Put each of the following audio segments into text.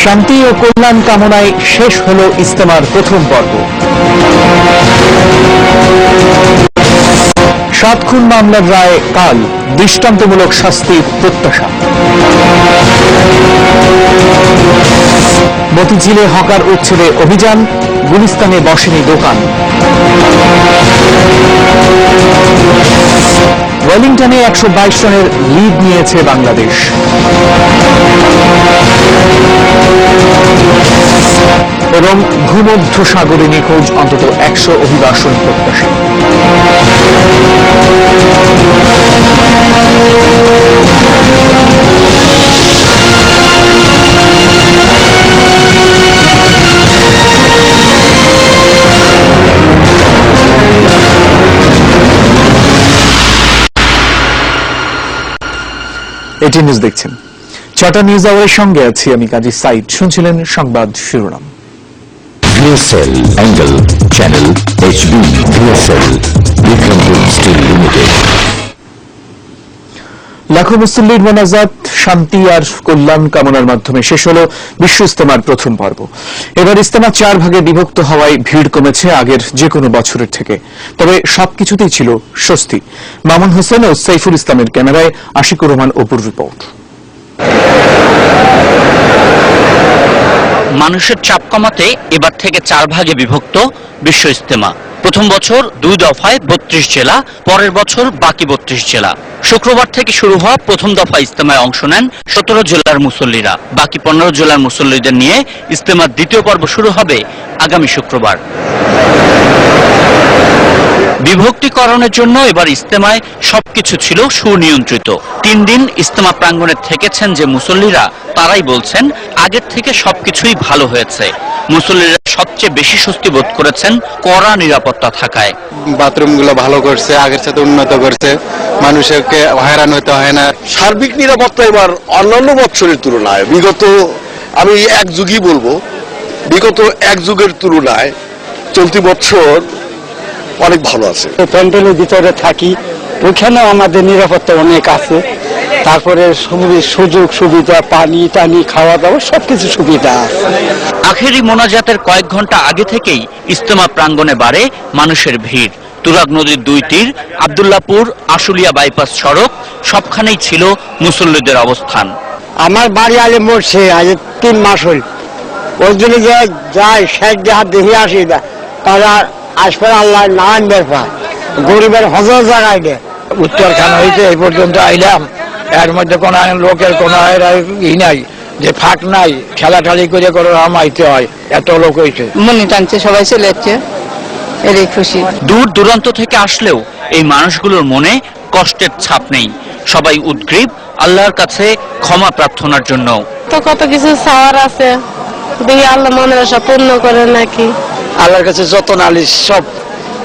শান্তি ও কল্যাণ কামনায় শেষ হলো ইজতেমার প্রথম পর্ব। 7 খুন মামলার রায় কাল, দৃষ্টান্তমূলক শাস্তির প্রত্যাশা। মতিঝিলে হকার উচ্ছেদে অভিযান, গুলিস্তানে বসেনি দোকান। ওয়েলিংটনে 122 রানের লিড নিয়েছে বাংলাদেশ। এবং ভূমধ্য সাগরে নিখোঁজ অন্তত 100 অভিবাসন প্রত্যাশী। এটি নিউজ দেখছেন। 6টা নিউজ আওয়ারের সঙ্গে আছি আমি কাজী সাইদ। শুনছিলেন সংবাদ শিরোনাম। VSL Angle Channel HB VSL Vikrampuর Steel Limited। লাখো মুসল্লির মোনাজাত, শান্তি আর কল্যাণ কামনার মাধ্যমে শেষ হল বিশ্ব ইজতেমার প্রথম পর্ব। এবার ইজতেমা 4 ভাগে বিভক্ত হওয়ায় ভিড় কমেছে আগের যে কোনো বছরের থেকে, তবে সবকিছুতেই ছিল স্বস্তি। মামুন হোসেন ও সাইফুল ইসলামের ক্যামেরায় আশিকুর রহমান অপুর রিপোর্ট। মানুষের চাপ কমাতে এবার থেকে 4 ভাগে বিভক্ত বিশ্ব ইজতেমা। প্রথম বছর 2 দফায় 32 জেলা, পরের বছর বাকি 32 জেলা। শুক্রবার থেকে শুরু হওয়া প্রথম দফা ইজতেমায় অংশ নেন 17 জেলার মুসল্লিরা। বাকি 15 জেলার মুসল্লিদের নিয়ে ইজতেমার দ্বিতীয় পর্ব শুরু হবে আগামী শুক্রবার। বিভক্তিকরণের জন্য এবার ইজতেমায় সবকিছু ছিল সুনিয়ন্ত্রিত। 3 দিন ইজতেমা প্রাঙ্গণে থেকেছেন যে মুসল্লিরা, তারাই বলছেন আগের থেকে সবকিছুই ভালো হয়েছে। মুসল্লিরা সবচেয়ে বেশি স্বস্তি বোধ করেছেন কড়া নিরাপত্তা থাকায়। বাথরুমগুলো ভালো করছে, আগের সাথে উন্নত করছে, মানুষকে হয়রান হতে হয় না। সার্বিক নিরাপত্তা এবার অন্যান্য বছরের তুলনায় আমি এক যুগই বলবো, বিগত এক যুগের তুলনায় চলতি বছর অনেক ভালো আছে। প্যান্ডেলের ভিতরে থাকি, ওইখানেও আমাদের নিরাপত্তা অনেক আছে। তারপরে সুযোগ সুবিধা, পানি টানি, খাওয়া দাওয়া সবকিছু সুবিধা আছে। আখেরি মোনাজাতের কয়েক ঘন্টা আগে থেকেই ইজতেমা প্রাঙ্গণে বাড়ে মানুষের ভিড়। তুরাগ নদীর 2 তীর, আব্দুল্লাহপুর, আশুলিয়া বাইপাস সড়ক, সবখানেই ছিল মুসল্লিদের অবস্থান। আমার বাড়ি আলে মরছে আজ 3 মাস হল। ওই জন্য যায় শেখ হাত দেখে আসি, তারা আসবে আল্লাহ নাম বের পায়, গরিবের হজর জায়গায় দেয়। উত্তরখানা হইতে এই পর্যন্ত আইলাম, এর মধ্যে কোন লোকের কোন ই নাই যে ফাঁক নাই, ঠেলাঠালি করে করে আমাইতে হয়, এত লোক হয়েছে। মনে টানছে, সবাই চলে যাচ্ছে, এরই খুশি। দূর দূরান্ত থেকে আসলেও এই মানুষগুলোর মনে কষ্টের ছাপ নেই। সবাই উদ্গ্রীব আল্লাহর কাছে ক্ষমা প্রার্থনার জন্য। তো কত কিছু চাওয়ার আছে, দেখি আল্লাহ মনের আশা পূর্ণ করে নাকি। আল্লাহর কাছে যত নালিশ সব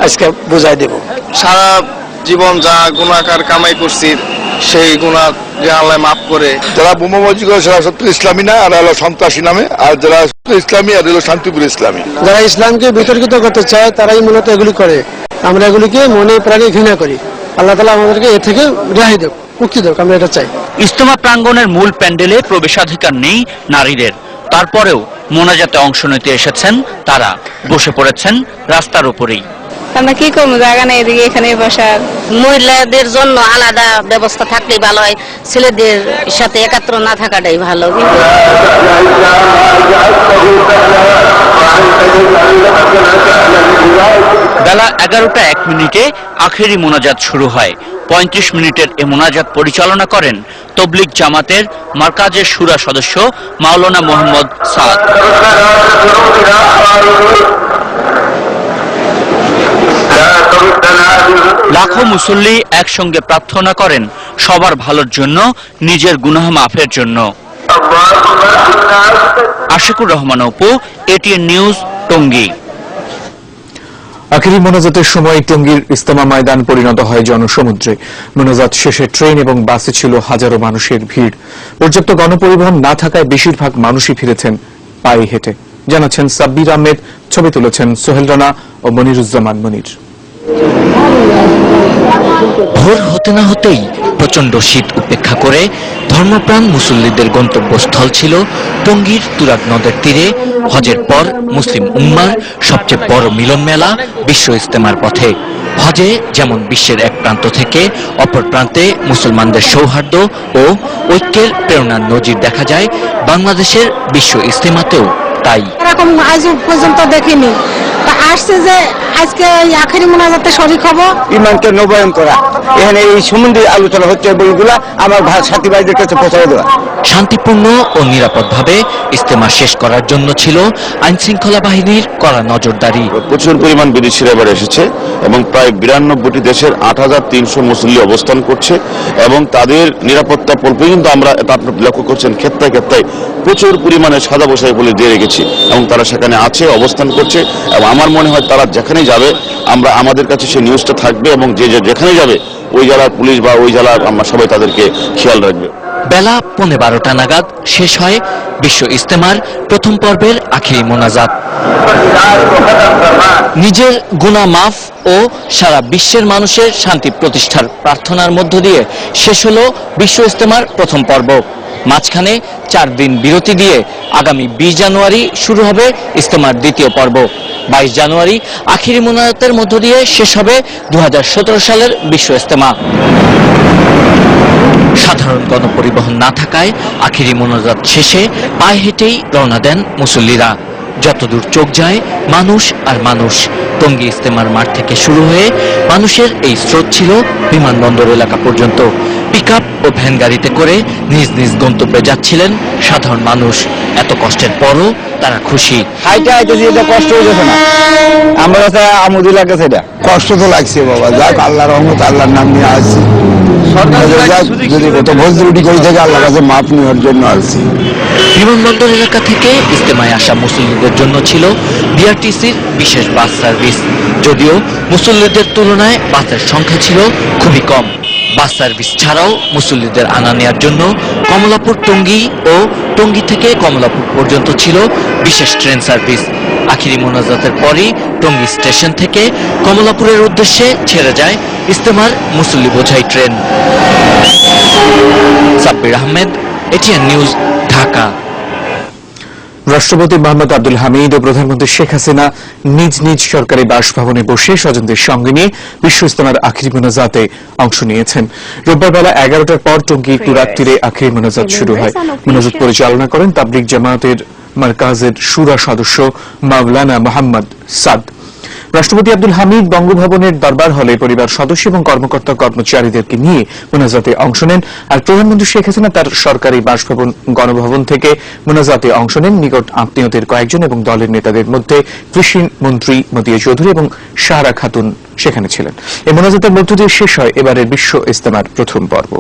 আজকে বুঝাই দেব। সারা জীবন যা গুনাহগার কামাই করছি, সেই গুনাহ যে আল্লাহ মাফ করে। যারা বোমাবাজি করে সেটা সত্য ইসলামী না, আর হলো সন্ত্রাসী নামে, আর যারা ইসলামী আর হলো শান্তিপুর ইসলামী। যারা ইসলামকে বিতর্কিত করতে চায় তারাই মূলত এগুলি করে। আমরা এগুলিকে মনে প্রাণে ঘৃণা করি। আল্লাহ তাআলা আমাদেরকে এ থেকে রেহাই দেব, মুক্তি দেব, আমরা এটা চাই। ইজতেমা প্রাঙ্গণের মূল প্যান্ডেলে প্রবেশাধিকার নেই নারীদের, তারপরেও মোনাজাতে অংশ নিতে এসেছেন তারা। বসে পড়েছেন রাস্তার উপরেই। আমরা কি করবো, জায়গা নেই এদিকে, এখানে বসার। মহিলাদের জন্য আলাদা ব্যবস্থা থাকলেই ভালো হয়, ছেলেদের সাথে একাত্র না থাকাটাই ভালো। বেলা 11টা 1 মিনিটে আখেরি মোনাজাত শুরু হয়। 35 মিনিটের এ মোনাজাত পরিচালনা করেন তবলিগ জামাতের মারকাজের শুরা সদস্য মাওলানা মোহাম্মদ সাদ। লাখো মুসল্লি একসঙ্গে প্রার্থনা করেন সবার ভালোর জন্য, নিজের গুনাহ মাফের জন্য। Ashikur Rahman Apu, ATN news, Tongi. আখেরি মোনাজাতের সময় টঙ্গীর ইজতেমা ময়দান পরিণত হয় জনসমুদ্রে। মোনাজাত শেষে ট্রেন এবং বাসে ছিল হাজারো মানুষের ভিড়। পর্যাপ্ত গণপরিবহন না থাকায় বেশিরভাগ মানুষই ফিরেছেন পায়ে হেঁটে, জানাচ্ছেন সাব্বির আহমেদ। ছবি তুলেছেন সোহেল রানা ও মনিরুজ্জামান মনির। ভোর হতে না হতেই প্রচণ্ড শীত উপেক্ষা করে ধর্মপ্রাণ মুসল্লিদের গন্তব্যস্থল ছিল টঙ্গীর তুরাগ নদের তীরে হজের পর মুসলিম উম্মার সবচেয়ে বড় মিলন মেলা বিশ্ব ইজতেমার পথে। হজে যেমন বিশ্বের এক প্রান্ত থেকে অপর প্রান্তে মুসলমানদের সৌহার্দ্য ও ঐক্যের প্রেরণার নজির দেখা যায়, বাংলাদেশের বিশ্ব ইজতেমাতেও তাই। এরকম আজ পর্যন্ত দেখিনি, তা আসছে যে আজকে আখেরি মোনাজাতে শরীক হব। ইমানকে নবায়ন করা, এখানে এই সম্বন্ধে আলোচনা হচ্ছে, বইগুলা আমার সাথী ভাইদের কাছে পৌঁছে দেওয়া। শান্তিপূর্ণ ও নিরাপদভাবে ইজতেমা শেষ করার জন্য ছিল আইন শৃঙ্খলা বাহিনীর কড়া নজরদারি। প্রচুর পরিমাণ বিদেশিরা এবার এসেছে এবং প্রায় 92টি দেশের 8,300 মুসল্লি অবস্থান করছে এবং তাদের নিরাপত্তা পর্যন্ত আমরা লক্ষ্য করছেন ক্ষেত্রায় ক্ষেত্রায় প্রচুর পরিমাণে সাদা পোশাক পুলিশ দিয়ে রেখেছি এবং তারা সেখানে আছে, অবস্থান করছে এবং আমার মনে হয় তারা যেখানে যাবে আমাদের কাছে সেই নিউজটা থাকবে এবং যেখানে যাবে ওই জেলার পুলিশ বা ওই জেলার আমরা সবাই তাদেরকে খেয়াল রাখবে। বেলা 12:15 নাগাদ শেষ হয় বিশ্ব ইজতেমার প্রথম পর্বের আখিরি মোনাজাত। নিজের গুনাহ মাফ ও সারা বিশ্বের মানুষের শান্তি প্রতিষ্ঠার প্রার্থনার মধ্য দিয়ে শেষ হলো বিশ্ব ইজতেমার প্রথম পর্ব। মাঝখানে 4 দিন বিরতি দিয়ে আগামী 20 জানুয়ারি শুরু হবে ইজতেমার দ্বিতীয় পর্ব। 22 জানুয়ারি আখিরি মোনাজাতের মধ্য দিয়ে শেষ হবে 2017 সালের বিশ্ব ইজতেমা। সাধারণ গণপরিবহন না থাকায় আখিরি মোনাজাত শেষে পায়ে হেঁটেই রওনা দেন মুসল্লিরা। যতদূর চোখ যায় মানুষ আর মানুষ। টঙ্গী ইজতেমার মাঠ থেকে শুরু হয়ে মানুষের এই স্রোত ছিল বিমানবন্দর এলাকা পর্যন্ত। পিকআপ ও ভ্যান গাড়িতে করে নিজ নিজ গন্তব্যে যাচ্ছিলেন সাধারণ মানুষ। এত কষ্টের পরও তারা খুশি। হাইটা হাইতেছি, এটা কষ্ট হয়ে গেছে না, আমার কাছে আমোদই লাগছে। এটা কষ্ট তো লাগছে বাবা, যাক আল্লাহর রহমত, আল্লাহর নাম নিয়ে আসছি। যদি কত ভুল ত্রুটি করে থেকে আল্লাহর কাছে মাপ নেওয়ার জন্য আসছি। বিমানবন্দর এলাকা থেকে ইজতেমায় আসা মুসল্লিদের জন্য ছিল বিআরটিসির বিশেষ বাস সার্ভিস। যদিও মুসল্লিদের তুলনায় বাসের সংখ্যা ছিল খুবই কম। বাস সার্ভিস ছাড়াও মুসল্লিদের আনা নেওয়ার জন্য কমলাপুর টঙ্গী ও টঙ্গী থেকে কমলাপুর পর্যন্ত ছিল বিশেষ ট্রেন সার্ভিস। আখিরি মোনাজাতের পরই টঙ্গী স্টেশন থেকে কমলাপুরের উদ্দেশ্যে ছেড়ে যায় ইজতেমার মুসল্লি বোঝাই train. Sabbir Ahmed, ATN News, Dhaka. রাষ্ট্রপতি মোহাম্মদ আব্দুল হামিদ ও প্রধানমন্ত্রী শেখ হাসিনা নিজ নিজ সরকারি বাসভবনে বসে স্বজনদের সঙ্গে নিয়ে বিশ্ব ইজতেমার আখিরি মোনাজাতে অংশ নিয়েছেন। রোববার বেলা 11টার পর টঙ্গী তুরাগ তীরে আখিরি মোনাজাত শুরু হয়। মোনাজাত পরিচালনা করেন তাবলিগ জামায়াতের মারকাজের শুরা সদস্য মাওলানা মোহাম্মদ সাদ। রাষ্ট্রপতি আব্দুল হামিদ বঙ্গভবনের দরবার হলে পরিবার সদস্য এবং কর্মকর্তা কর্মচারীদেরকে নিয়ে মোনাজাতে অংশ নেন। আর প্রধানমন্ত্রী শেখ হাসিনা তার সরকারি বাসভবন গণভবন থেকে মোনাজাতে অংশ নেন। নিকট আত্মীয়দের কয়েকজন এবং দলের নেতাদের মধ্যে কৃষি মন্ত্রী মতিয়া চৌধুরী এবং সাহারা খাতুন সেখানে ছিলেন। এই মোনাজাতের মধ্য দিয়ে শেষ হয় এবারের বিশ্ব ইজতেমার প্রথম পর্ব।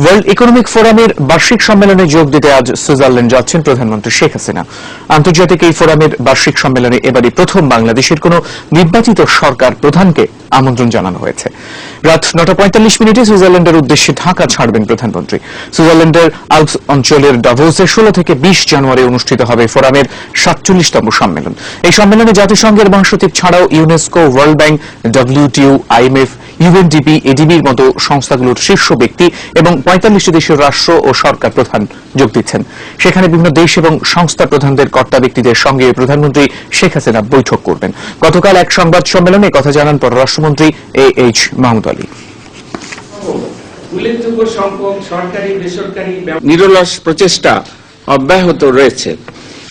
ওয়ার্ল্ড ইকোনমিক ফোরামের বার্ষিক সম্মেলনে যোগ দিতে আজ সুইজারল্যান্ড যাচ্ছেন প্রধানমন্ত্রী শেখ হাসিনা। আন্তর্জাতিক এই ফোরামের বার্ষিক সম্মেলনে এবারই প্রথম বাংলাদেশের কোন নির্বাচিত সরকার প্রধানকে আমন্ত্রণ জানানো হয়েছে। রাত 9:45 সুইজারল্যান্ডের উদ্দেশ্যে ঢাকা ছাড়বেন প্রধানমন্ত্রী। সুইজারল্যান্ডের আল্পস অঞ্চলের ডাভোসে 16 থেকে 20 জানুয়ারি অনুষ্ঠিত হবে ফোরামের 47তম সম্মেলন। এই সম্মেলনে জাতিসংঘের মহাসচিব ছাড়াও UNESCO, World Bank, WTO, IMF, UNDP, এডিবির মতো সংস্থাগুলোর শীর্ষ ব্যক্তি এবং 45টি দেশের রাষ্ট্র ও সরকার প্রধান যোগ দিচ্ছেন। সেখানে বিভিন্ন দেশ এবং সংস্থা প্রধানদের কর্তা ব্যক্তিদের সঙ্গে প্রধানমন্ত্রী শেখ হাসিনা বৈঠক করবেন। গতকাল এক সংবাদ সম্মেলনে কথা জানান পররাষ্ট্রমন্ত্রী এইচ মাহমুদ আলী। উল্লেখযোগ্য সংখ্যক সরকারি বেসরকারি নিরলস প্রচেষ্টা অব্যাহত রয়েছে।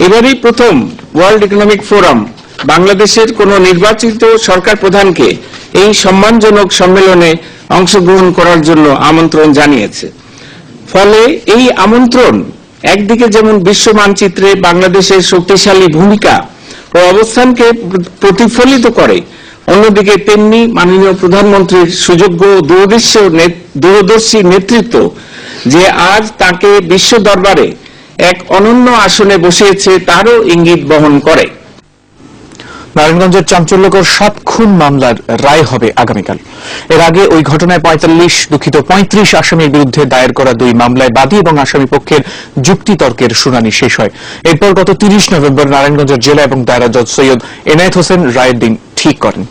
এবারই প্রথম ওয়ার্ল্ড ইকোনমিক ফোরাম বাংলাদেশের কোন নির্বাচিত সরকার প্রধানকে এই সম্মানজনক সম্মেলনে অংশগ্রহণ করার জন্য আমন্ত্রণ জানিয়েছে। ফলে এই আমন্ত্রণ একদিকে যেমন বিশ্ব মানচিত্রে বাংলাদেশের শক্তিশালী ভূমিকা ও অবস্থানকে প্রতিফলিত করে, অন্যদিকে তেমনি মাননীয় প্রধানমন্ত্রীর সুযোগ্য দূরদর্শী নেতৃত্ব যে আজ তাকে বিশ্ব দরবারে এক অনন্য আসনে বসিয়েছে তারও ইঙ্গিত বহন করে। নারায়ণগঞ্জের চাঞ্চল্যকর 7 খুন মামলার রায় হবে আগামীকাল। এর আগে ওই ঘটনায় 35 আসামির বিরুদ্ধে দায়ের করা 2 মামলায় বাদী এবং আসামি পক্ষের যুক্তিতর্কের শুনানি শেষ হয়। এরপর গত 30 নভেম্বর নারায়ণগঞ্জের জেলা এবং দায়রা জজ সৈয়দ এনায়েত হোসেন রায়ের দিন ঠিক করেন।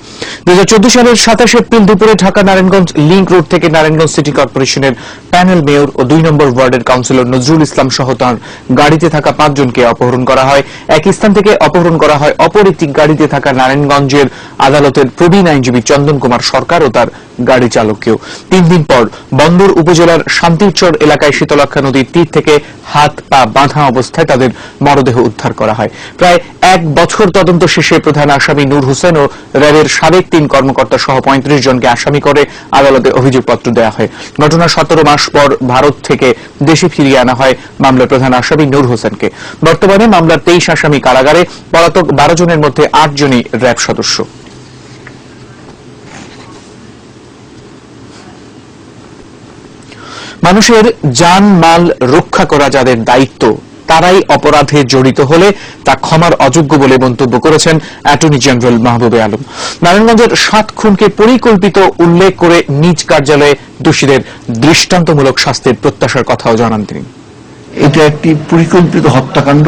2014 সালের 27 এপ্রিল দুপুরে ঢাকা নারায়ণগঞ্জ লিংক রোড থেকে নারায়ণগঞ্জ সিটি কর্পোরেশনের প্যানেল মেয়র ও 2 নম্বর ওয়ার্ডের কাউন্সিলর নজরুল ইসলাম সহ তাঁর গাড়িতে থাকা 5 জনকে অপহরণ করা হয়। একই স্থান থেকে অপহরণ করা হয় অপর একটি গাড়িতে থাকা নারায়ণগঞ্জের আদালতের প্রবীণ আইনজীবী চন্দন কুমার সরকার ও তার গাড়ি চালককেও। 3 দিন পর বন্দর উপজেলার শান্তিরচর এলাকায় শীতলক্ষা নদীর তীর থেকে হাত পা বাঁধা অবস্থায় তাদের মরদেহ উদ্ধার করা হয়। প্রায় 1 বছর তদন্ত শেষে প্রধান আসামি নূর হোসেন ও র্যাবের সাবেক 3 কর্মকর্তা সহ 35 জনকে আসামি করে আদালতে অভিযোগপত্র দেওয়া হয়। ঘটনার 17 মাস পর ভারত থেকে দেশে ফিরিয়ে আনা হয় মামলার প্রধান আসামি নূর হোসেনকে। বর্তমানে মামলার 23 আসামি কারাগারে, পলাতক 12 জনের মধ্যে 8 জনই র্যাব সদস্য। মানুষের জান মাল রক্ষা করা যাদের দায়িত্ব, তারাই অপরাধে জড়িত হলে তা ক্ষমার অযোগ্য বলে মন্তব্য করেছেন অ্যাটর্নি জেনারেল মাহবুবে আলম। নারায়ণগঞ্জের 7 খুনকে পরিকল্পিত উল্লেখ করে নিজ কার্যালয়ে দোষীদের দৃষ্টান্তমূলক শাস্তির প্রত্যাশার কথাও জানান তিনি। এটা একটি পরিকল্পিত হত্যাকাণ্ড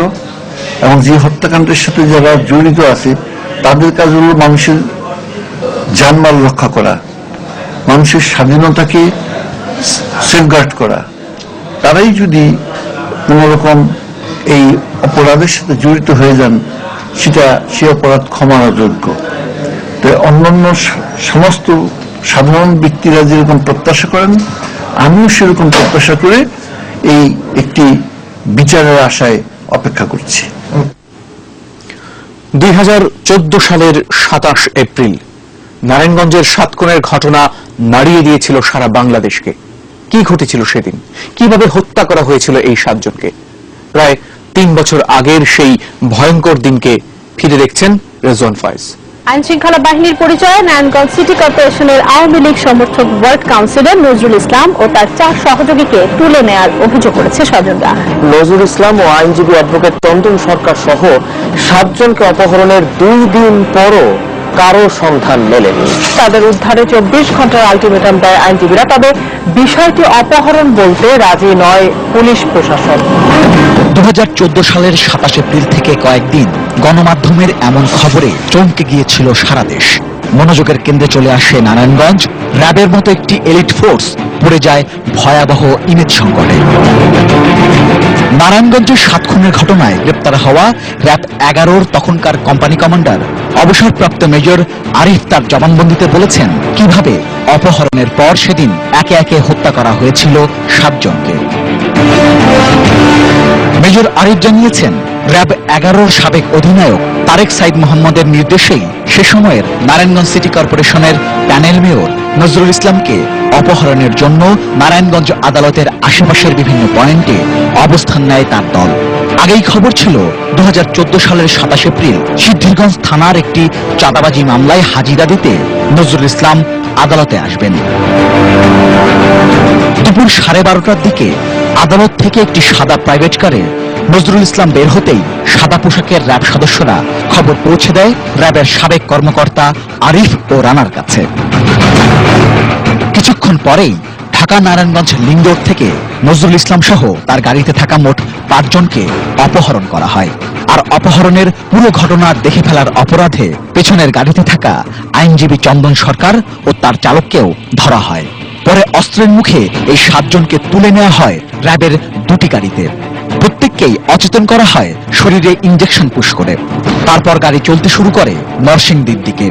এবং যে হত্যাকাণ্ডের সাথে যারা জড়িত আছে তাদের কাজ হল মানুষের জানমাল রক্ষা করা, মানুষের স্বাধীনতাকে সেফগার্ড করা। তারাই যদি কোন রকম এই অপরাধের সাথে জড়িত হয়ে যান সেটা সে অপরাধ ক্ষমার অযোগ্য। তো অন্যান্য সমস্ত সাধারণ ব্যক্তিরা যেরকম প্রত্যাশা করেন আমিও সেরকম প্রত্যাশা করে এই একটি বিচারের আশায় অপেক্ষা করছি। 2014 সালের 27 এপ্রিল নারায়ণগঞ্জের 7 খুনের ঘটনা নাড়িয়ে দিয়েছিল সারা বাংলাদেশকে। কি ঘটেছিল সেদিন, কিভাবে হত্যা করা হয়েছিল এই 7 জনকে? প্রায় 3 বছর আগের সেই ভয়ঙ্কর দিনকে ফিরে দেখছেন রেজওয়ান ফয়েজ। আইন শৃঙ্খলা বাহিনীর পরিচয়ে নারায়ণগঞ্জ সিটি কর্পোরেশনের আওয়ামী লীগ সমর্থক ওয়ার্ড কাউন্সিলর নজরুল ইসলাম ও তার 4 সহযোগীকে তুলে নেয়ার অভিযোগ করেছে স্বজনরা। নজরুল ইসলাম ও আইনজীবী অ্যাডভোকেট চন্দন সরকার সহ 7 জনকে অপহরণের 2 দিন পরও কারো সন্ধান মেলেনি। তাদের উদ্ধারে 24 ঘন্টার আলটিমেটাম দেয় আইনজীবীরা। তবে বিষয়টি অপহরণ বলতে রাজি নয় পুলিশ প্রশাসন। 2014 সালের 27 এপ্রিল থেকে কয়েকদিন গণমাধ্যমের এমন খবরে চমকে গিয়েছিল সারা দেশ। মনোযোগের কেন্দ্রে চলে আসে নারায়ণগঞ্জ। র্যাবের মতো একটি এলিট ফোর্স পড়ে যায় ভয়াবহ ইমেজ সংকটে। নারায়ণগঞ্জের 7 খুনের ঘটনায় গ্রেপ্তার হওয়া র্যাব 11-র তখনকার কোম্পানি কমান্ডার অবসরপ্রাপ্ত মেজর আরিফ তার জবানবন্দিতে বলেছেন কিভাবে অপহরণের পর সেদিন একে একে হত্যা করা হয়েছিল 7 জনকে। মেজর আরিফ জানিয়েছেন র্যাব 11-র সাবেক অধিনায়ক তারেক সাইদ মোহাম্মদের নির্দেশেই সে সময়ের নারায়ণগঞ্জ সিটি কর্পোরেশনের প্যানেল মেয়র নজরুল ইসলামকে অপহরণের জন্য নারায়ণগঞ্জ আদালতের আশেপাশের বিভিন্ন পয়েন্টে অবস্থান নেয় তার দল। আগেই খবর ছিল 2014 সালের 27 এপ্রিল সিদ্ধিরগঞ্জ থানার একটি চাঁদাবাজি মামলায় হাজিরা দিতে নজরুল ইসলাম আদালতে আসবেন। দুপুর 12:30টার দিকে আদালত থেকে একটি সাদা প্রাইভেট কারে নজরুল ইসলাম বের হতেই সাদা পোশাকের র্যাব সদস্যরা খবর পৌঁছে দেয় র্যাবের সাবেক কর্মকর্তা আরিফ ও রানার কাছে। কিছুক্ষণ পরেই ঢাকা নারায়ণগঞ্জ লিংক রোড থেকে নজরুল ইসলাম সহ তার গাড়িতে থাকা মোট 5 জনকে অপহরণ করা হয়। আর অপহরণের পুরো ঘটনা দেখে ফেলার অপরাধে পেছনের গাড়িতে থাকা আইনজীবী চন্দন সরকার ও তার চালককেও ধরা হয়। পরে অস্ত্রের মুখে এই 7 জনকে তুলে নেওয়া হয় র্যাবের 2টি গাড়িতে। প্রত্যেককেই অচেতন করা হয় শরীরে ইঞ্জেকশন পুশ করে। তারপর গাড়ি চলতে শুরু করে নরসিংদীর দিকে।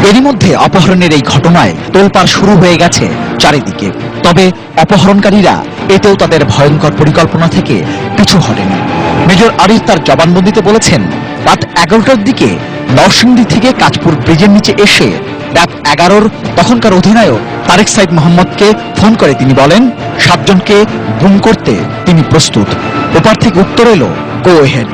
এরই মধ্যে অপহরণের এই ঘটনায় তোলপাড় শুরু হয়ে গেছে চারিদিকে। তবে অপহরণকারীরা এতেও তাদের ভয়ঙ্কর পরিকল্পনা থেকে পিছু হটেনি। মেজর আরিফ তার জবানবন্দিতে বলেছেন রাত 11টার দিকে নরসিংদী থেকে কাঁচপুর ব্রিজের নিচে এসে রাত 11-র তখনকার অধিনায়ক তারেক সাইদ মোহাম্মদকে ফোন করে তিনি বলেন 7 জনকে গুম করতে তিনি প্রস্তুত। ওপার থেকে উত্তর এলো গো হেড।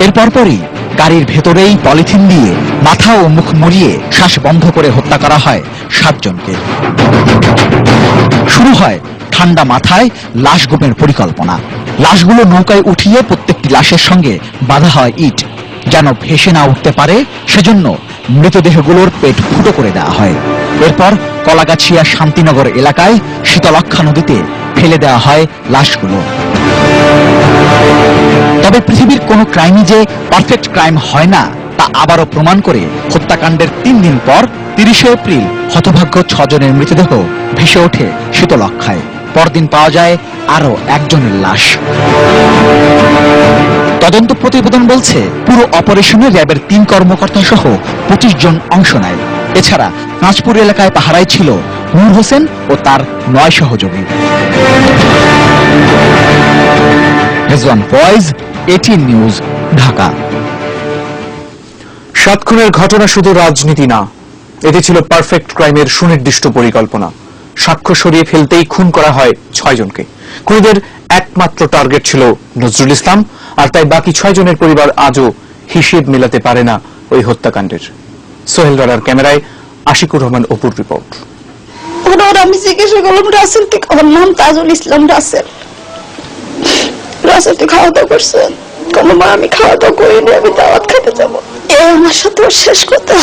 এর পরপরই গাড়ির ভেতরেই পলিথিন দিয়ে মাথা ও মুখ মুড়িয়ে শ্বাস বন্ধ করে হত্যা করা হয় 7 জনকে। শুরু হয় ঠান্ডা মাথায় লাশ গুমের পরিকল্পনা। লাশগুলো নৌকায় উঠিয়ে প্রত্যেকটি লাশের সঙ্গে বাঁধা হয় ইট। যেন ভেসে না উঠতে পারে সেজন্য মৃতদেহগুলোর পেট ফুটো করে দেওয়া হয়। এরপর কলাগাছিয়া শান্তিনগর এলাকায় শীতলক্ষা নদীতে ফেলে দেওয়া হয় লাশগুলো। তবে পৃথিবীর কোনো ক্রাইমই যে পারফেক্ট ক্রাইম হয় না তা আবারও প্রমাণ করে হত্যাকাণ্ডের 3 দিন পর 30শে এপ্রিল হতভাগ্য 6 জনের মৃতদেহ ভেসে ওঠে শীতলক্ষায়। পরদিন পাওয়া যায় আরো একজনের লাশ। তদন্ত প্রতিবেদন বলছে পুরো অপারেশনে র্যাবের 3 কর্মকর্তা সহ 25 জন অংশ নেয়। এছাড়া কাঁচপুর এলাকায় পাহারায় ছিল নূর হোসেন ও তার 9 সহযোগী। Rezwan Foyez, ATN News, Dhaka. 7 খুনের ঘটনা শুধু রাজনীতি না, এটি ছিল পারফেক্ট ক্রাইমের সুনির্দিষ্ট পরিকল্পনা। সাক্ষ্য সরিয়ে ফেলতেই খুন করা হয় 6 জনকে। খুনিদের একমাত্র টার্গেট ছিল নজরুল ইসলাম, আর তাই বাকি 6 জনের পরিবার আজও হিসেব মেলাতে পারে না ওই হত্যাকাণ্ডের। সোহেল রানার ক্যামেরায় আশিকুর রহমান অপুর রিপোর্ট। আমি জিজ্ঞাসা করলাম রাসেল থেকে, আমার নাম তাজুল ইসলাম রাসেল। রাসেল তো খাওয়া দাওয়া করছেন? কোনো মা আমি খাওয়া দাওয়া করিনি, আমি দাওয়াত খেতে যাবো। আমার সাথে শেষ কথা।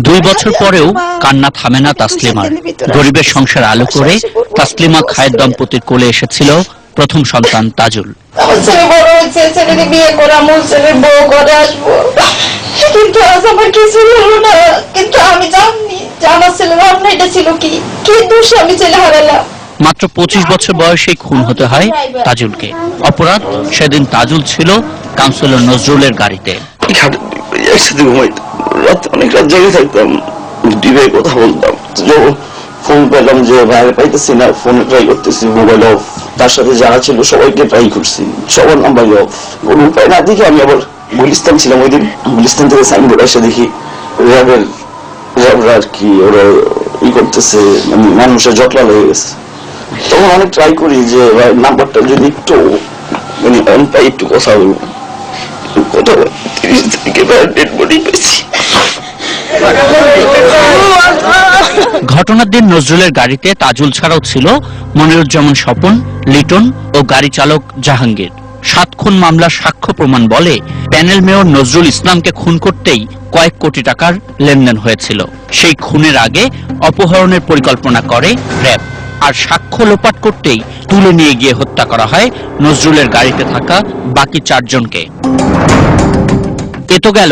2 বছর পরেও কান্না থামে না তাসলিমার। গরিবের সংসার আলো করে তাসলিমা খায়ের দম্পতির কোলে এসেছিল প্রথম সন্তান তাজুল। আমার ছেলে বড় হয়েছে, ছেলেকে বিয়ে করা, মূল ছেলের বউ করে আসবো, কিন্তু আজ আমার কিছু হলো না। কিন্তু আমি জানি যে আমার ছেলের ভাবনাটা ছিল কি দোষ আমি ছেলে হারালাম। মাত্র 25 বছর বয়সে খুন হতে হয় তাজুলকে। অপরাধ, সেদিন তাজুল ছিল কাউন্সিলর নজরুলের গাড়িতে। একসাথে ঘুমাই, অনেক রাত জেগে থাকতাম, ডিবে কথা বলতাম। যখন ফোন পেলাম যে বাইরে পাইতেছি না, ফোনে ট্রাই করতেছি, মোবাইল অফ। তার সাথে যারা ছিল সবাইকে ট্রাই করছি, সবার নাম্বার অফ। কোনো উপায় না দেখে আমি আবার গুলিস্তান ছিলাম ওই দিন। গুলিস্তান থেকে সাইনবোর্ড এসে দেখি র্যাবের আর কি ওরা করতেছে, মানে মানুষের জটলা লেগে গেছে। তখন অনেক ট্রাই করি যে নাম্বারটা যদি একটু মানে অন পাই, একটু কথা বলবো। কথা 30 তারিখে ডেড বডি পেয়েছি। ঘটনার দিন নজরুলের গাড়িতে তাজুল ছাড়াও ছিল মনিরুজ্জামান স্বপন, লিটন ও গাড়ি চালক জাহাঙ্গীর। 7 খুন মামলার সাক্ষ্য প্রমাণ বলে প্যানেল মেয়র নজরুল ইসলামকে খুন করতেই কয়েক কোটি টাকার লেনদেন হয়েছিল। সেই খুনের আগে অপহরণের পরিকল্পনা করে র্যাব, আর সাক্ষ্য লোপাট করতেই তুলে নিয়ে গিয়ে হত্যা করা হয় নজরুলের গাড়িতে থাকা বাকি 4 জনকে। এ তো গেল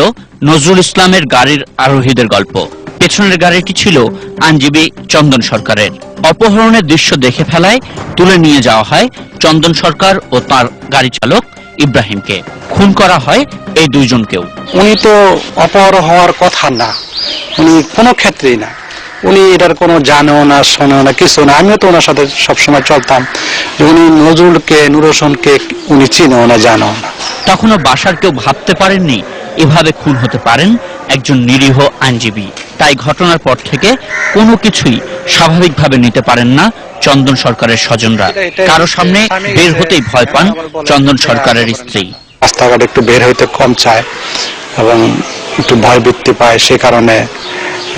নজরুল ইসলামের গাড়ির আরোহীদের গল্প। পেছনের গাড়িটি ছিল আইনজীবী চন্দন সরকারের। অপহরণের দৃশ্য দেখে ফেলায় তুলে নিয়ে যাওয়া হয় চন্দন সরকার ও তার গাড়ি চালক ইব্রাহিমকে। খুন করা হয় এই 2 জনকেও। উনি তো অপহরণ হওয়ার কথা না, উনি কোনো ক্ষেত্রেই না। উনি এটার কোনো জানেও না, শোনেও না, কিছু না। আমিও তো ওনার সাথে সবসময় চলতাম। উনি নজরুলকে, নূর হোসেনকে উনি চিনেও না, জানেও না। তখনও বাসার কেউ ভাবতে পারেননি এভাবে খুন হতে পারেন একজন নিরীহ আইনজীবী। তাই ঘটনার পর থেকে কোনো কিছুই স্বাভাবিকভাবে নিতে পারেন না চন্দন সরকারের স্বজনরা। কারো সামনে বের হতেই ভয় পান চন্দন সরকারের স্ত্রী। রাস্তাঘাটে একটু বের হইতে কম চায় এবং একটু ভয় বৃত্তি পায়, সে কারণে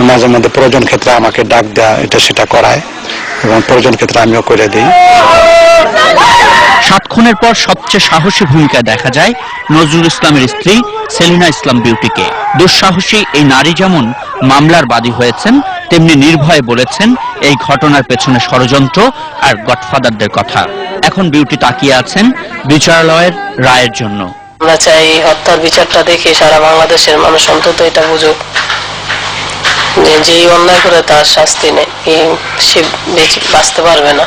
মাঝে মধ্যে প্রয়োজন ক্ষেত্রে আমাকে ডাক দেয়া, এটা সেটা করায় এবং প্রয়োজন ক্ষেত্রে আমিও করে দিই। 7 খুনের পর সবচেয়ে সাহসী ভূমিকায় দেখা যায় নজরুল ইসলামের স্ত্রী সেলিনা ইসলাম বিউটিকে। দুঃসাহসী এই নারী যেমন মামলার বাদী হয়েছেন, তেমনি নির্ভয়ে বলেছেন এই ঘটনার পেছনে ষড়যন্ত্র আর গডফাদারদের কথা। এখন বিউটি তাকিয়ে আছেন বিচারালয়ের রায়ের জন্য। আমরা চাই হত্যার বিচারটা দেখে সারা বাংলাদেশের মানুষ অন্তত এটা বুঝুক যেই অন্যায় করে তার শাস্তি নেই, সে বাঁচতে পারবে না।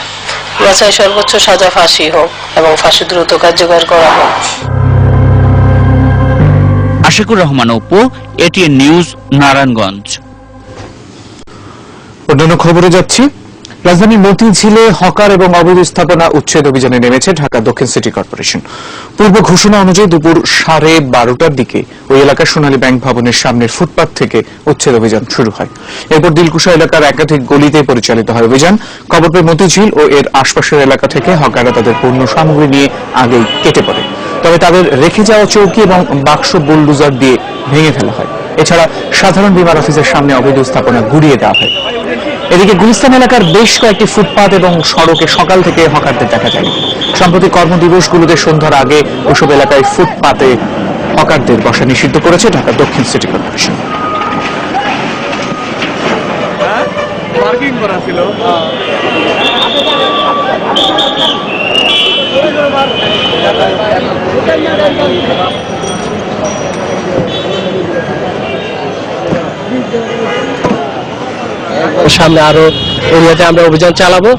আমরা চাই সর্বোচ্চ সাজা ফাঁসি হোক এবং ফাঁসি দ্রুত কার্যকর করা হোক। Ashikur Rahman Apu, ATN news, Narayanganj. অন্যান্য খবরে যাচ্ছি। রাজধানীর মতিঝিলে হকার এবং অবৈধ স্থাপনা উচ্ছেদ অভিযানে নেমেছে ঢাকা দক্ষিণ সিটি কর্পোরেশন। পূর্ব ঘোষণা অনুযায়ী দুপুর 12:30টার দিকে ওই এলাকার সোনালী ব্যাংক ভবনের সামনের ফুটপাত থেকে উচ্ছেদ অভিযান শুরু হয়। এরপর দিলকুশা এলাকার একাধিক গলিতে পরিচালিত হয় অভিযান। খবর পেয়ে মতিঝিল ও এর আশপাশের এলাকা থেকে হকাররা তাদের পণ্য সামগ্রী নিয়ে আগেই কেটে পড়ে। তবে তাদের রেখে যাওয়া চৌকি এবং বাক্স বুলডোজার দিয়ে ভেঙে ফেলা হয়। এছাড়া সাধারণ বিমার অফিসের সামনে অবৈধ স্থাপনা গুড়িয়ে দেওয়া হয়। এদিকে গুলিস্তান এলাকার বেশ কয়েকটি ফুটপাত এবং সড়কে সকাল থেকে হকারদের দেখা যায়। সম্প্রতি কর্মদিবসগুলোতে সন্ধ্যার আগে ওসব এলাকায় ফুটপাতে হকারদের বসা নিষিদ্ধ করেছে ঢাকা দক্ষিণ সিটি কর্পোরেশন। সামনে আরো এরিয়াতে আমরা অভিযান চালাবো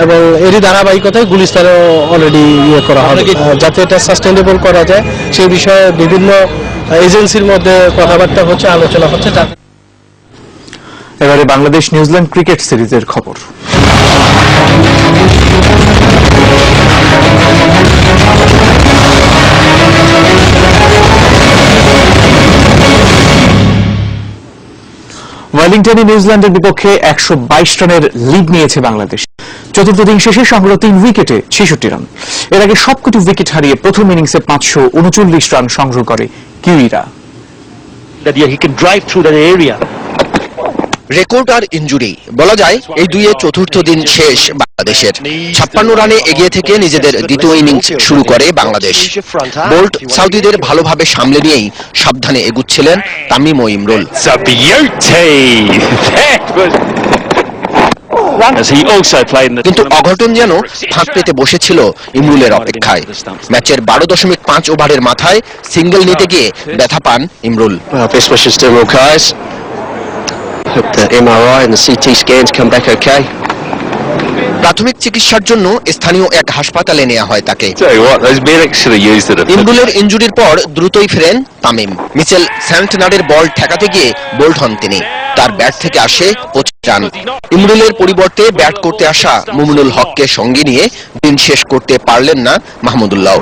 এবং এরই ধারাবাহিকতায় গুলিস্তানে অলরেডি ইয়ে করা হবে, যাতে এটা সাস্টেনেবল করা যায় সেই বিষয়ে বিভিন্ন এজেন্সির মধ্যে কথাবার্তা হচ্ছে, আলোচনা হচ্ছে। এবারে বাংলাদেশ নিউজিল্যান্ড ক্রিকেট সিরিজের খবর। ওয়েলিংটনে নিউজিল্যান্ডের বিপক্ষে 122 রানের লিড নিয়েছে বাংলাদেশ। চতুর্থ দিন শেষে সংগ্রহ 3 উইকেটে 66 রান। এর আগে সবকটি উইকেট হারিয়ে প্রথম ইনিংসে 539 রান সংগ্রহ করে কিউইরা। রেকর্ড আর ইনজুরি বলা যায় এই দুইয়ে চতুর্থ দিন শেষ বাংলাদেশের। 56 রানে এগিয়ে থেকে নিজেদের দ্বিতীয় ইনিংস শুরু করে বাংলাদেশ। বোল্ট সাউদিদের ভালোভাবে সামলে নিয়েই সাবধানে এগুচ্ছিলেন তামিম ও ইমরুল। কিন্তু অঘটন যেন ফাঁক পেতে বসেছিল ইমরুলের অপেক্ষায়। ম্যাচের 12.5 ওভারের মাথায় সিঙ্গেল নিতে গিয়ে ব্যথা পান Imrul. Hope the MRI and the CT scans come back okay. প্রাথমিক চিকিৎসার জন্য স্থানীয় এক হাসপাতালে নেওয়া হয় তাকে। ইমরুলের ইনজুরির পর দ্রুতই ফেরেন তামিম। মিচেল স্যান্টনারের বল ঠেকাতে গিয়ে বোল্ড হন তিনি। তার ব্যাট থেকে আসে 25 রান। ইমরুলের পরিবর্তে ব্যাট করতে আসা মুমিনুল হককে সঙ্গে নিয়ে দিন শেষ করতে পারলেন না মাহমুদুল্লাহ।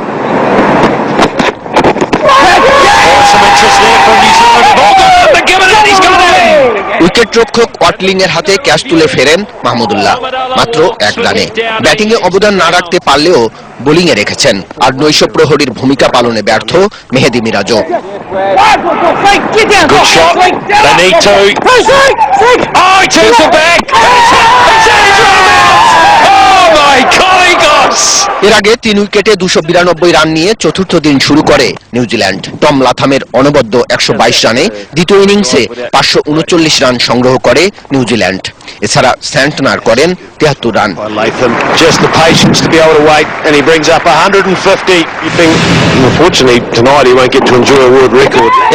উইকেট রক্ষক ওয়াটলিং এর হাতে ক্যাচ তুলে ফেরেন মাহমুদুল্লাহ মাত্র 1 রানে। ব্যাটিং এ অবদান না রাখতে পারলেও বোলিং এ রেখেছেন। আর নৈশ প্রহরীর ভূমিকা পালনে ব্যর্থ মেহেদী মিরাজও। এর আগে 3 উইকেটে 292 রান নিয়ে চতুর্থ দিন শুরু করে নিউজিল্যান্ড। টম লাথামের অনবদ্য 122 রানে দ্বিতীয় ইনিংসে 539 রান সংগ্রহ করে নিউজিল্যান্ড। এছাড়া স্যান্টনার করেন 73 রান।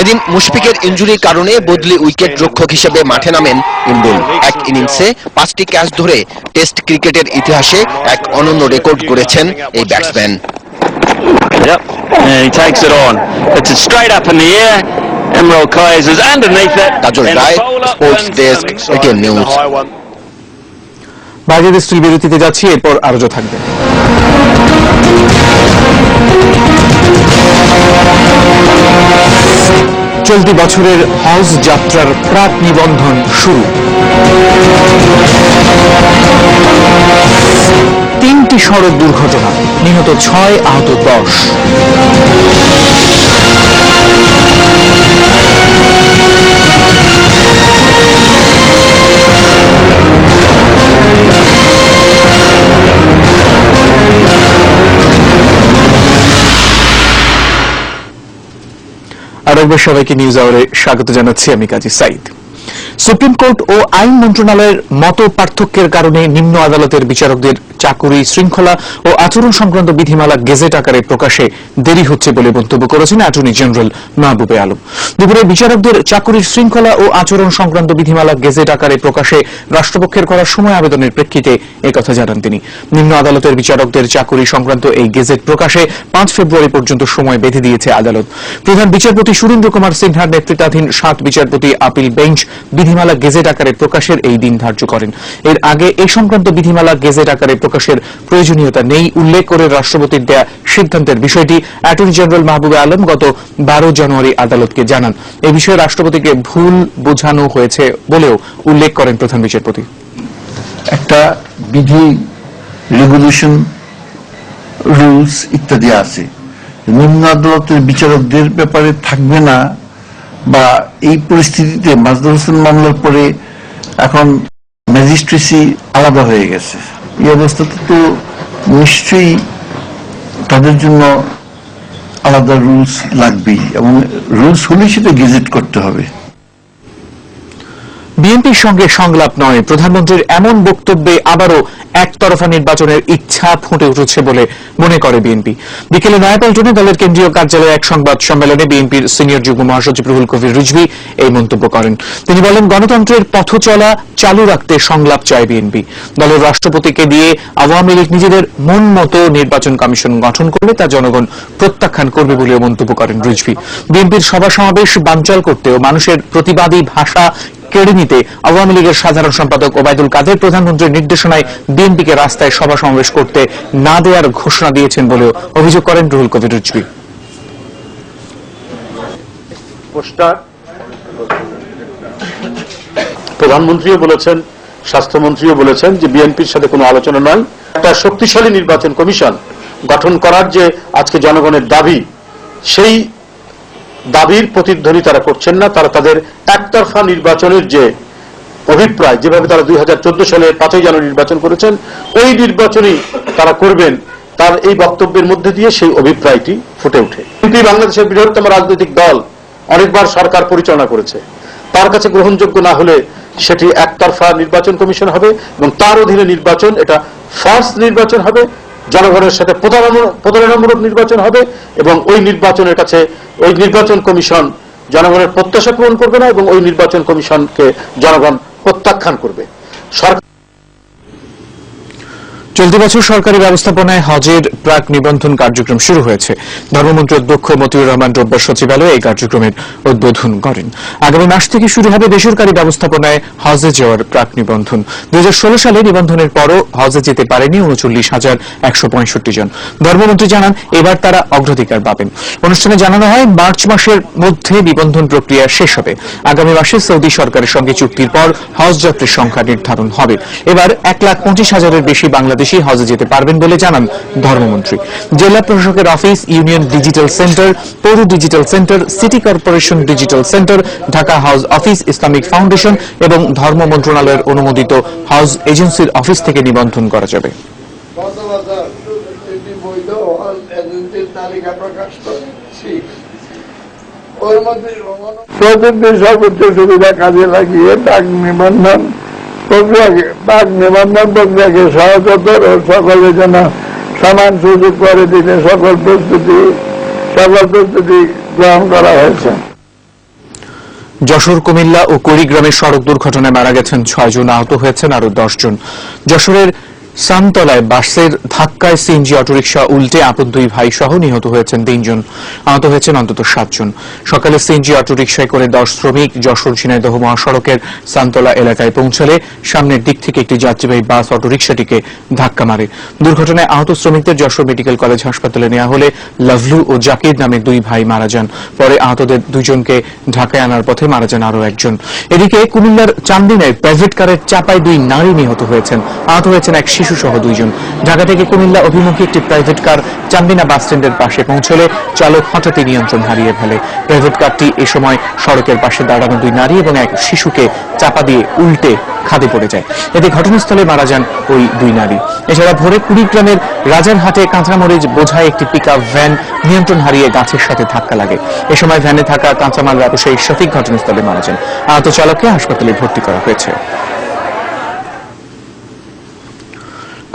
এদিন মুশফিকের ইনজুরির কারণে বদলি উইকেট রক্ষক হিসেবে মাঠে নামেন ইমরুল। এক ইনিংসে 5টি ক্যাচ ধরে টেস্ট ক্রিকেটের ইতিহাসে এক অনন্য রেকর্ড করেছেন এই ব্যাটসম্যান। কাজল রায়, স্পোর্টস ডেস্ক, এটিএন নিউজ। বাইরের স্ত্রী বিরতিতে যাচ্ছি, এরপর আরো থাকবে। চলতি বছরের হজ যাত্রার প্রাক নিবন্ধন শুরু। 3টি সড়ক দুর্ঘটনা, নিহত 6, আহত 10। আর একবার সবাইকে নিউজ আওয়ারে স্বাগত জানাচ্ছি, আমি কাজী সাইদ। সুপ্রিম কোর্ট ও আইন মন্ত্রণালয়ের মত পার্থক্যের কারণে নিম্ন আদালতের বিচারকদের চাকুরি, শৃঙ্খলা ও আচরণ সংক্রান্ত বিধিমালা গেজেট আকারে প্রকাশে দেরি হচ্ছে বলে মন্তব্য করেছেন অ্যাটর্নি জেনারেল মাহবুবে আলম। দুপুরে বিচারকদের চাকুরির শৃঙ্খলা ও আচরণ সংক্রান্ত বিধিমালা গেজেট আকারে প্রকাশে রাষ্ট্রপক্ষের করা সময় আবেদনের প্রেক্ষিতে একথা জানান তিনি। নিম্ন আদালতের বিচারকদের চাকুরি সংক্রান্ত এই গেজেট প্রকাশে 5 ফেব্রুয়ারি পর্যন্ত সময় বেঁধে দিয়েছে আদালত। প্রধান বিচারপতি সুরেন্দ্র কুমার সিনহার নেতৃত্বাধীন 7 বিচারপতি আপিল বেঞ্চ বিধিমালা গেজেট আকারে প্রকাশের এই দিন ধার্য করেন। এর আগে এই সংক্রান্ত বিধিমালা গেজেট আকারে প্রকাশের প্রয়োজনীয়তা নেই উল্লেখ করে রাষ্ট্রপতির দেয়া সিদ্ধান্তের বিষয়টি অ্যাটর্নি জেনারেল মাহবুবে আলম গত 12 জানুয়ারি আদালতকে জানান। এই বিষয়ে রাষ্ট্রপতিকে ভুল বোঝানো হয়েছে বলেও উল্লেখ করেন প্রধান বিচারপতি। একটা বিধি, রেগুলেশন, রুলস ইত্যাদি আছে, নিম্ন আদালতের বিচারকদের ব্যাপারে থাকবে না, বা এই পরিস্থিতিতে মাজদার হোসেন মামলার পরে এখন ম্যাজিস্ট্রেসি আলাদা হয়ে গেছে। এই অবস্থাতে তো নিশ্চয়ই তাদের জন্য আলাদা রুলস লাগবেই এবং রুলস হলে সেটা গেজেট করতে হবে। বিএনপির সঙ্গে সংলাপ নয়, প্রধানমন্ত্রীর এমন বক্তব্যে আবারও একতরফা নির্বাচনের ইচ্ছা ফুটে উঠেছে বলে মনে করে বিএনপি। বিকেলে নয়াপল্টনে দলের কেন্দ্রীয় কার্যালয়ে এক সংবাদ সম্মেলনে বিএনপির সিনিয়র যুগ্ম মহাসচিব রুহুল কবির রিজভী এই মন্তব্য করেন। তিনি বলেন, গণতন্ত্রের পথ চলা চালু রাখতে সংলাপ চায় বিএনপি। দলের রাষ্ট্রপতিকে দিয়ে আওয়ামী লীগ নিজেদের মন মতো নির্বাচন কমিশন গঠন করলে তা জনগণ প্রত্যাখ্যান করবে বলেও মন্তব্য করেন রিজভী। বিএনপির সভা সমাবেশ বানচাল করতে ও মানুষের প্রতিবাদী ভাষা কেড়ে নিতে আওয়ামী লীগের সাধারণ সম্পাদক ওবায়দুল কাদের প্রধানমন্ত্রীর নির্দেশনায় বিএনপিকে রাস্তায় সভা সমাবেশ করতে না দেওয়ার ঘোষণা দিয়েছেন বলেও অভিযোগ করেন রুহুল কবির রিজভী। প্রধানমন্ত্রীও বলেছেন, স্বাস্থ্যমন্ত্রীও বলেছেন যে বিএনপির সাথে কোনো আলোচনা নয়। একটা শক্তিশালী নির্বাচন কমিশন গঠন করার যে আজকে জনগণের দাবি, সেই দাবির প্রতিধ্বনি তারা করছেন না। তারা তাদের একতরফা নির্বাচনের যে অভিপ্রায়, যেভাবে তারা 2014 সালে 5 জানুয়ারি নির্বাচন করেছেন, ওই নির্বাচনই তারা করবেন, তার এই বক্তব্যের মধ্যে দিয়ে সেই অভিপ্রায়টি ফুটে ওঠে। বিএনপি বাংলাদেশের বৃহত্তম রাজনৈতিক দল, অনেকবার সরকার পরিচালনা করেছে। তার কাছে গ্রহণযোগ্য না হলে সেটি একতরফা নির্বাচন কমিশন হবে এবং তার অধীনে নির্বাচন, এটা ফার্স নির্বাচন হবে, জনগণের সাথে প্রতারণামূলক নির্বাচন হবে এবং ওই নির্বাচনের কাছে ওই নির্বাচন কমিশন জনগণের প্রত্যাশা পূরণ করবে না এবং ওই নির্বাচন কমিশনকে জনগণ প্রত্যাখ্যান করবে। চলতি বছর সরকারি ব্যবস্থাপনায় হজের প্রাক নিবন্ধন কার্যক্রম শুরু হয়েছে। ধর্মমন্ত্রী অধ্যক্ষ মতিউর রহমান রোববার সচিবালয়ে এই কার্যক্রমের উদ্বোধন করেন। আগামী মাস থেকে শুরু হবে বেসরকারি ব্যবস্থাপনায় হজে যাওয়ার প্রাক নিবন্ধন। 2016 সালে নিবন্ধনের পরও হজে যেতে পারেনি 39,165 জন। ধর্মমন্ত্রী জানান, এবার তারা অগ্রাধিকার পাবেন। অনুষ্ঠানে জানানো হয়, মার্চ মাসের মধ্যে নিবন্ধন প্রক্রিয়া শেষ হবে। আগামী মাসে সৌদি সরকারের সঙ্গে চুক্তির পর হজ যাত্রীর সংখ্যা নির্ধারণ হবে। এবার 1,25,000-এর বেশি বাংলাদেশি হজে যেতে পারবেন বলে জানান ধর্মমন্ত্রী। জেলা প্রশাসকের অফিস, ইউনিয়ন ডিজিটাল সেন্টার, পৌর digital centre, city corporation digital centre, Dhaka house office, Islamic foundation এবং ধর্ম মন্ত্রণালয়ের অনুমোদিত হাউস এজেন্সির অফিস থেকে নিবন্ধন করা যাবে। সর্বোচ্চ সুবিধা কাজে লাগিয়ে ডাক নিবন্ধন প্রক্রিয়াকে সহজতর ও সকলের জন্য সমান সুযোগ করে দিতে সকল প্রস্তুতি গ্রহণ করা হয়েছে। যশোর, কুমিল্লা ও কুড়িগ্রামে সড়ক দুর্ঘটনায় মারা গেছেন 6 জন, আহত হয়েছেন আরো 10 জন। যশোরের সানতলায় বাসের ধাক্কায় সিএনজি অটোরিকশা উল্টে আপন 2 ভাই সহ নিহত হয়েছেন 3 জন, আহত হয়েছেন অন্তত 7 জন। সকালে সিএনজি অটোরিকশায় করে 10 শ্রমিক যশোর ঝিনাইদহ মহাসড়কের সানতলা এলাকায় পৌঁছালে সামনের দিক থেকে একটি যাত্রীবাহী বাস অটোরিকশাটিকে ধাক্কা মারে। দুর্ঘটনায় আহত শ্রমিকদের যশোর মেডিকেল কলেজ হাসপাতালে নেওয়া হলে লাভলু ও জাকির নামে 2 ভাই মারা যান। পরে আহতদের 2 জনকে ঢাকায় আনার পথে মারা যান আরো 1 জন। এদিকে কুমিল্লার চান্দিনায় প্রাইভেট কারের চাপায় 2 নারী নিহত হয়েছেন, আহত হয়েছেন এক শিশু সহ 2 জন। ঢাকা থেকে কুমিল্লা অভিমুখী একটি প্রাইভেট কার চান্দিনা বাস স্ট্যান্ডের পাশে পৌঁছলে চালক হঠাৎই নিয়ন্ত্রণ হারিয়ে ফেলে। প্রাইভেট কারটি এ সময় সড়কের পাশে দাঁড়ানো 2 নারী এবং এক শিশুকে চাপা দিয়ে উল্টে খাদে পড়ে যায়। এতে ঘটনাস্থলে মারা যান ওই 2 নারী। এছাড়া ভোরে কুড়িগ্রামের রাজারহাটে কাঁচামরিচ বোঝায় একটি পিকআপ ভ্যান নিয়ন্ত্রণ হারিয়ে গাছের সাথে ধাক্কা লাগে। এ সময় ভ্যানে থাকা কাঁচামাল ব্যবসায়ী শফিক ঘটনাস্থলে মারা যান। আহত চালককে হাসপাতালে ভর্তি করা হয়েছে।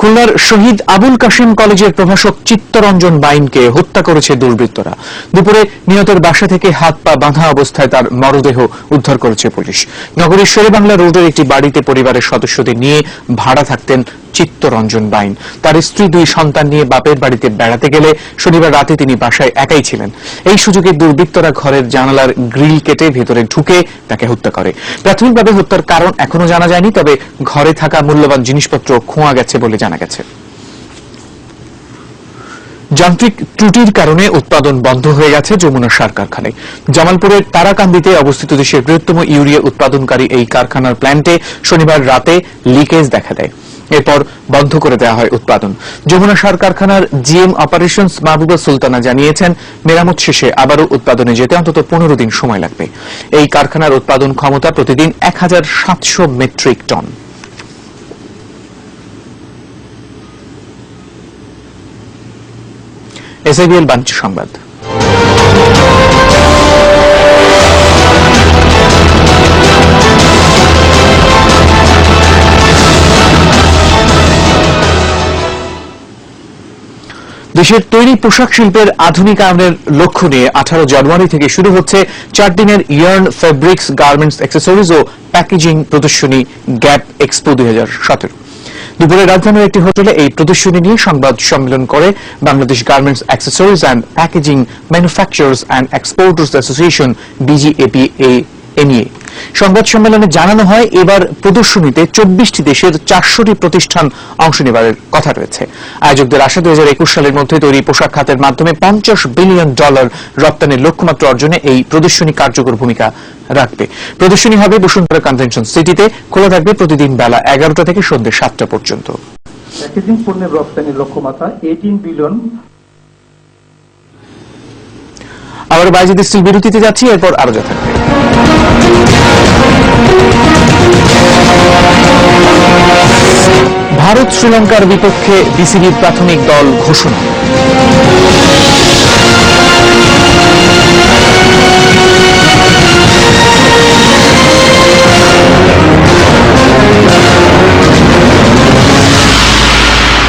খুলনার শহীদ আবুল কাশেম কলেজের প্রভাষক চিত্তরঞ্জন বাইনকে হত্যা করেছে দুর্বৃত্তরা। দুপুরে নিহতের বাসা থেকে হাত পা বাঁধা অবস্থায় তার মরদেহ উদ্ধার করেছে পুলিশ। নগরীর শেরেবাংলা রোডের একটি বাড়িতে পরিবারের সদস্যদের নিয়ে ভাড়া থাকতেন চিত্তরঞ্জন বাইন। তার স্ত্রী 2 সন্তান নিয়ে বাপের বাড়িতে বেড়াতে গেলে শনিবার রাতে তিনি বাসায় একাই ছিলেন। এই সুযোগে দুর্বৃত্তরা ঘরের জানালার গ্রিল কেটে ভেতরে ঢুকে তাকে হত্যা করে। প্রাথমিকভাবে হত্যার কারণ এখনো জানা যায়নি, তবে ঘরে থাকা মূল্যবান জিনিসপত্র খোয়া গেছে বলে জানা গেছে। যান্ত্রিক ত্রুটির কারণে উৎপাদন বন্ধ হয়ে গেছে যমুনা সার কারখানায়। জামালপুরের তারাকান্দিতে অবস্থিত দেশের বৃহত্তম ইউরিয়া উৎপাদনকারী এই কারখানার প্ল্যান্টে শনিবার রাতে লিকেজ দেখা দেয়। এরপর বন্ধ করে দেওয়া হয় উৎপাদন। যমুনা সার কারখানার জিএম অপারেশনস মাহবুবা সুলতানা জানিয়েছেন, মেরামত শেষে আবারও উৎপাদনে যেতে অন্তত 15 দিন সময় লাগবে। এই কারখানার উৎপাদন ক্ষমতা প্রতিদিন 1700 মেট্রিক টন। এসআইবিএল বাণিজ্য সংবাদ। দেশের তৈরি পোশাক শিল্পের আধুনিকায়নের লক্ষ্য নিয়ে 18 জানুয়ারি থেকে শুরু হচ্ছে 4 দিনের ইয়ার্ন ফেব্রিক্স গার্মেন্টস অ্যাক্সেসরিজ ও প্যাকেজিং প্রদর্শনী গ্যাপ এক্সপো 2017। দুপুরে রাজধানীর একটি হোটেলে এই প্রদর্শনী নিয়ে সংবাদ সম্মেলন করে Bangladesh garments accessories and packaging manufacturers and exporters association BGAPA-NEA। সংবাদ সম্মেলনে জানানো হয় এবার প্রদর্শনীতে 24টি দেশের 400টি প্রতিষ্ঠান অংশ নেবার কথা রয়েছে। আয়োজকদের আশা 2021 সালের মধ্যে তৈরি পোশাক খাতের মাধ্যমে $50 বিলিয়ন রপ্তানির লক্ষ্যমাত্রা অর্জনে এই প্রদর্শনী কার্যকর ভূমিকা রাখবে। প্রদর্শনী হবে বসুন্ধরা কনভেনশন সিটিতে, খোলা থাকবে প্রতিদিন বেলা 11টা থেকে সন্ধ্যে 7টা পর্যন্ত। প্যাকেজিং পণ্যের রপ্তানির লক্ষ্যমাত্রা 18 বিলিয়ন। আবার বাইজিদ স্টিল বিরতিতে যাচ্ছি, এরপর আরো যা থাকবে। ভারত শ্রীলঙ্কার বিপক্ষে বিসিবির প্রাথমিক দল ঘোষণা।